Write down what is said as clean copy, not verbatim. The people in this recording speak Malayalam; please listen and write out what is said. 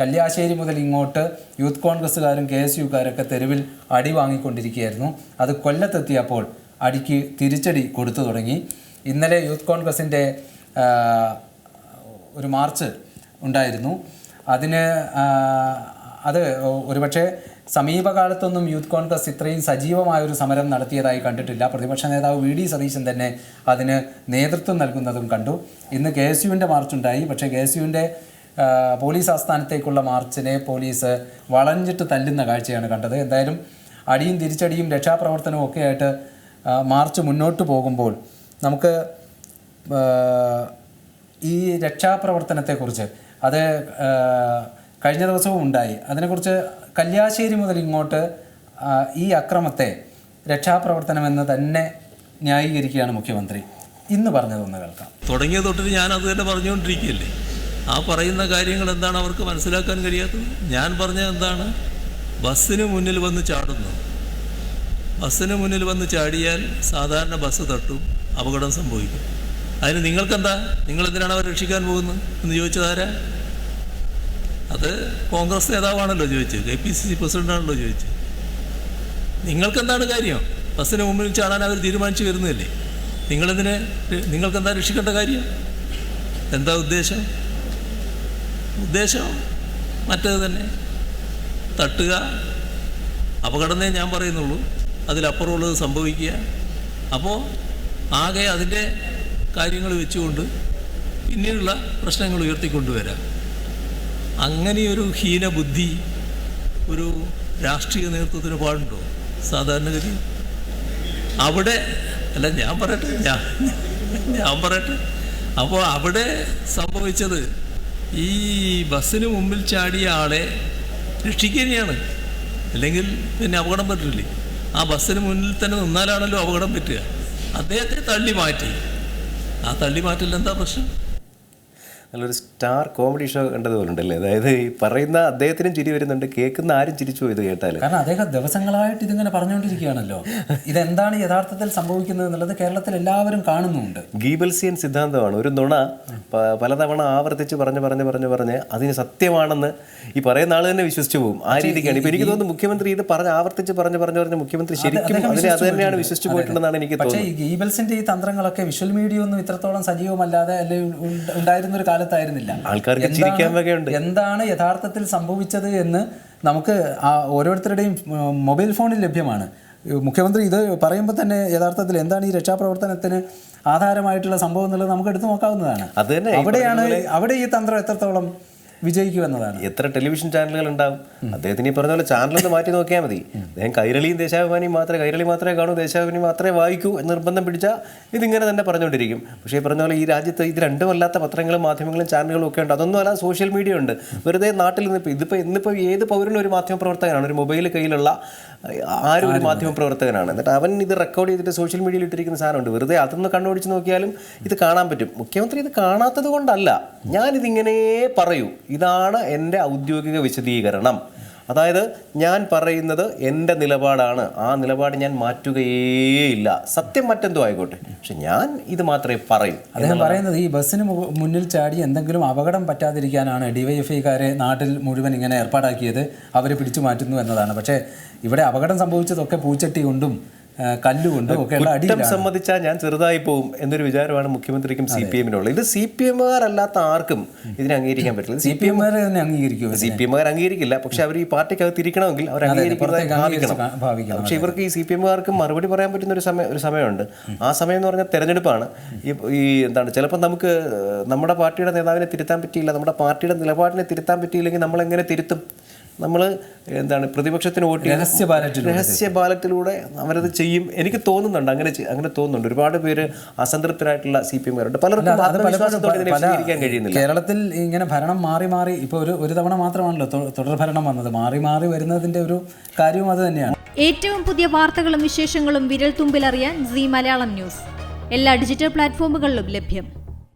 കല്യാശ്ശേരി മുതൽ ഇങ്ങോട്ട് യൂത്ത് കോൺഗ്രസ്സുകാരും KSUക്കാരൊക്കെ തെരുവിൽ അടി വാങ്ങിക്കൊണ്ടിരിക്കുകയായിരുന്നു. അത് കൊല്ലത്തെത്തിയപ്പോൾ അടിക്ക് തിരിച്ചടി കൊടുത്തു തുടങ്ങി. ഇന്നലെ യൂത്ത് കോൺഗ്രസിൻ്റെ ഒരു മാർച്ച് ഉണ്ടായിരുന്നു. അത് ഒരുപക്ഷെ സമീപകാലത്തൊന്നും യൂത്ത് കോൺഗ്രസ് ഇത്രയും സജീവമായൊരു സമരം നടത്തിയതായി കണ്ടിട്ടില്ല. പ്രതിപക്ഷ നേതാവ് VD സതീശൻ തന്നെ അതിന് നേതൃത്വം നൽകുന്നതും കണ്ടു. ഇന്ന് KSUവിൻ്റെ മാർച്ചുണ്ടായി. പക്ഷേ KSUവിൻ്റെ പോലീസ് ആസ്ഥാനത്തേക്കുള്ള മാർച്ചിനെ പോലീസ് വളഞ്ഞിട്ട് തല്ലുന്ന കാഴ്ചയാണ് കണ്ടത്. എന്തായാലും അടിയും തിരിച്ചടിയും രക്ഷാപ്രവർത്തനവും ഒക്കെ ആയിട്ട് മാർച്ച് മുന്നോട്ട് പോകുമ്പോൾ നമുക്ക് ഈ രക്ഷാപ്രവർത്തനത്തെക്കുറിച്ച് അത് കഴിഞ്ഞ ദിവസവും ഉണ്ടായി. അതിനെക്കുറിച്ച് കല്യാശ്ശേരി മുതൽ ഇങ്ങോട്ട് ഈ അക്രമത്തെ രക്ഷാപ്രവർത്തനമെന്ന് തന്നെ ന്യായീകരിക്കുകയാണ് മുഖ്യമന്ത്രി. ഇന്ന് പറഞ്ഞതൊന്ന് കേൾക്കാം. തുടങ്ങിയ തൊട്ടിട്ട് ഞാൻ അത് തന്നെ പറഞ്ഞുകൊണ്ടിരിക്കുകയല്ലേ. ആ പറയുന്ന കാര്യങ്ങൾ എന്താണ് അവർക്ക് മനസ്സിലാക്കാൻ കഴിയാത്തത്? ഞാൻ പറഞ്ഞത് എന്താണ്? ബസ്സിന് മുന്നിൽ വന്ന് ചാടുന്നു. ബസ്സിന് മുന്നിൽ വന്ന് ചാടിയാൽ സാധാരണ ബസ് തട്ടും, അപകടം സംഭവിക്കും. അതിന് നിങ്ങൾക്കെന്താ? നിങ്ങളെന്തിനാണ് അവർ രക്ഷിക്കാൻ പോകുന്നത് എന്ന് ചോദിച്ചതാരാ? അത് കോൺഗ്രസ് നേതാവാണല്ലോ ചോദിച്ചത്, KPCC പ്രസിഡൻ്റാണല്ലോ ചോദിച്ചത്. നിങ്ങൾക്കെന്താണ് കാര്യം? ബസ്സിന് മുമ്പിൽ ചാടാൻ അവർ തീരുമാനിച്ചു വരുന്നതല്ലേ. നിങ്ങൾക്കെന്താ രക്ഷിക്കേണ്ട കാര്യം? എന്താ ഉദ്ദേശം മറ്റേത് തന്നെ, തട്ടുക, അപകടമേ ഞാൻ പറയുന്നുള്ളൂ, അതിലപ്പുറമുള്ളത് സംഭവിക്കുക. അപ്പോൾ ആകെ അതിൻ്റെ കാര്യങ്ങൾ വെച്ചുകൊണ്ട് പിന്നീടുള്ള പ്രശ്നങ്ങൾ ഉയർത്തിക്കൊണ്ടുവരാം. അങ്ങനെയൊരു ഹീനബുദ്ധി ഒരു രാഷ്ട്രീയ നേതൃത്വത്തിന് പാടുണ്ടോ സാധാരണഗതി? അവിടെ അല്ല, ഞാൻ പറയട്ടെ. അപ്പോൾ അവിടെ സംഭവിച്ചത് ഈ ബസ്സിന് മുമ്പിൽ ചാടിയ ആളെ രക്ഷിക്കുകയാണ്. അല്ലെങ്കിൽ പിന്നെ അപകടം പറ്റില്ലേ? ആ ബസ്സിന് മുന്നിൽ തന്നെ നിന്നാലാണല്ലോ അപകടം പറ്റുക. അദ്ദേഹത്തെ തള്ളി മാറ്റി. ആ തള്ളി മാറ്റില്ല എന്താ പ്രശ്നം? നല്ലൊരു സ്റ്റാർ കോമഡി ഷോ കണ്ടതുപോലുണ്ടല്ലേ. അതായത് ഈ പറയുന്ന അദ്ദേഹത്തിനും ചിരി വരുന്നുണ്ട്, കേൾക്കുന്ന ആരും ചിരിച്ചു പോയത് കേട്ടാൽ. കാരണം അദ്ദേഹം ദിവസങ്ങളായിട്ട് ഇതിങ്ങനെ പറഞ്ഞുകൊണ്ടിരിക്കുകയാണല്ലോ. ഇതെന്താണ് യഥാർത്ഥത്തിൽ സംഭവിക്കുന്നത് എന്നുള്ളത് കേരളത്തിൽ എല്ലാവരും കാണുന്നുണ്ട്. ഗീബൽസിയൻ സിദ്ധാന്തമാണ്. ഒരു നുണ പലതവണ ആവർത്തിച്ച് പറഞ്ഞ് അതിന് സത്യമാണെന്ന് ഈ പറയുന്ന ആൾ തന്നെ വിശ്വസിച്ചു പോകും. ആ രീതിക്കാണ് ഇപ്പം എനിക്ക് തോന്നുന്നു മുഖ്യമന്ത്രി ഇത് ആവർത്തിച്ച് പറഞ്ഞ് മുഖ്യമന്ത്രി ശരിക്കും അത് തന്നെയാണ് വിശ്വസിച്ചു പോയിട്ടുണ്ടെന്നാണ് എനിക്ക് തോന്നുന്നത്. പക്ഷേ ഈ ഗീബൽസിന്റെ ഈ തന്ത്രങ്ങളൊക്കെ വിഷ്വൽ മീഡിയ ഒന്നും ഇത്രത്തോളം സജീവമല്ലാതെ അല്ലെങ്കിൽ ഉണ്ടായിരുന്ന ഒരു കാലത്തായിരുന്നില്ല. ആൾക്കാർക്ക് ചിരിക്കാൻ വകയുണ്ട്. എന്താണ് യഥാർത്ഥത്തിൽ സംഭവിച്ചത് എന്ന് നമുക്ക് ഓരോരുത്തരുടെയും മൊബൈൽ ഫോണിൽ ലഭ്യമാണ്. മുഖ്യമന്ത്രി ഇത് പറയുമ്പോൾ തന്നെ യഥാർത്ഥത്തിൽ എന്താണ് ഈ രക്ഷാപ്രവർത്തനത്തിന് ആധാരമായിട്ടുള്ള സംഭവം എന്നുള്ളത് നമുക്ക് എടുത്തു നോക്കാവുന്നതാണ്. അവിടെ ഈ തന്ത്രം എത്രത്തോളം വിജയിക്കുമെന്നതാണ്. എത്ര ടെലിവിഷൻ ചാനലുകൾ ഉണ്ടാവും? അദ്ദേഹത്തിന് ഈ പറഞ്ഞ പോലെ ചാനലൊന്ന് മാറ്റി നോക്കിയാൽ മതി. അദ്ദേഹം കൈരളിയും ദേശാഭിമാനിയും കൈരളി മാത്രമേ കാണൂ, ദേശാഭിമാനി മാത്രമേ വായിക്കൂ എന്ന് നിർബന്ധം പിടിച്ചാൽ ഇതിങ്ങനെ തന്നെ പറഞ്ഞുകൊണ്ടിരിക്കും. പക്ഷേ ഈ പറഞ്ഞ പോലെ ഈ രാജ്യത്ത് ഇത് രണ്ടുമല്ലാത്ത പത്രങ്ങളും മാധ്യമങ്ങളും ചാനലുകളും ഒക്കെ ഉണ്ട്. അതൊന്നും അല്ല, സോഷ്യൽ മീഡിയ ഉണ്ട്. വെറുതെ നാട്ടിൽ നിന്ന് ഇന്നിപ്പോൾ ഏത് പൗരനും ഒരു മാധ്യമപ്രവർത്തകനാണ്. ഒരു മൊബൈൽ കയ്യിലുള്ള ആരും ഒരു മാധ്യമപ്രവർത്തകനാണ്. എന്നിട്ട് അവൻ ഇത് റെക്കോർഡ് ചെയ്തിട്ട് സോഷ്യൽ മീഡിയയിൽ ഇട്ടിരിക്കുന്ന സാധനമുണ്ട്. വെറുതെ അതൊന്ന് കണ്ണോടിച്ച് നോക്കിയാലും ഇത് കാണാൻ പറ്റും. മുഖ്യമന്ത്രി ഇത് കാണാത്തത് കൊണ്ടല്ല, ഞാനിതിങ്ങനെ പറയൂ. ഇതാണ് എൻ്റെ ഔദ്യോഗിക വിശദീകരണം. അതായത് ഞാൻ പറയുന്നത് എൻ്റെ നിലപാടാണ്. ആ നിലപാട് ഞാൻ മാറ്റുകയേയില്ല. സത്യം മറ്റെന്തോ ആയിക്കോട്ടെ, പക്ഷെ ഞാൻ ഇത് മാത്രമേ പറയൂ. അദ്ദേഹം പറയുന്നത് ഈ ബസ്സിന് മുന്നിൽ ചാടി എന്തെങ്കിലും അപകടം പറ്റാതിരിക്കാനാണ് DYFIക്കാരെ നാട്ടിൽ മുഴുവൻ ഇങ്ങനെ ഏർപ്പാടാക്കിയത്, അവർ പിടിച്ചു മാറ്റുന്നു എന്നതാണ്. പക്ഷേ ഇവിടെ അപകടം സംഭവിച്ചതൊക്കെ പൂച്ചട്ടി കൊണ്ടും കല്ലുകൊണ്ടും ഒക്കെയുള്ള അടിയും സമ്മതിച്ചാൽ ഞാൻ ചെറുതായി പോകും എന്നൊരു വിചാരമാണ് മുഖ്യമന്ത്രിക്കും CPM-നുള്ളത്. ഇത് CPM-കാരല്ലാത്ത ആർക്കും ഇതിനെ അംഗീകരിക്കാൻ പറ്റില്ല. CPM-കാർ തന്നെ അംഗീകരിക്കും. CPM-കാർ അംഗീകരിക്കില്ല, പക്ഷെ അവർ ഈ പാർട്ടിക്കകത്ത് ഇരിക്കണമെങ്കിൽ അവർ അംഗീകരിക്കണം. പക്ഷെ ഇവർക്ക് ഈ CPM-കാർക്ക് മറുപടി പറയാൻ പറ്റുന്ന ഒരു സമയമുണ്ട്. ആ സമയം എന്ന് പറഞ്ഞാൽ തെരഞ്ഞെടുപ്പാണ്. ഈ എന്താണ്, ചിലപ്പോൾ നമുക്ക് നമ്മുടെ പാർട്ടിയുടെ നേതാവിനെ തിരുത്താൻ പറ്റിയില്ല, നമ്മുടെ പാർട്ടിയുടെ നിലപാടിനെ തിരുത്താൻ പറ്റിയില്ലെങ്കിൽ നമ്മളെങ്ങനെ തിരുത്തും? നമ്മൾ എന്താണ്, പ്രതിപക്ഷത്തിന് വോട്ട് രഹസ്യ ബാലറ്റിലൂടെ അവരത് ചെയ്യും. എനിക്ക് തോന്നുന്നുണ്ട്, അങ്ങനെ തോന്നുന്നുണ്ട്. ഒരുപാട് പേര് അസംതൃപ്തരായിട്ടുള്ള CPM-കാരുണ്ട്. പലർക്കും കഴിയുന്നില്ല. കേരളത്തിൽ ഇങ്ങനെ ഭരണം മാറി ഇപ്പോൾ ഒരു തവണ മാത്രമാണല്ലോ തുടർ ഭരണം വന്നത്. മാറി വരുന്നതിന്റെ ഒരു കാര്യവും അത് തന്നെയാണ്. ഏറ്റവും പുതിയ വാർത്തകളും വിശേഷങ്ങളും വിരൽ തുമ്പിലറിയാൻ Zee മലയാളം ന്യൂസ് എല്ലാ ഡിജിറ്റൽ പ്ലാറ്റ്ഫോമുകളിലും ലഭ്യം.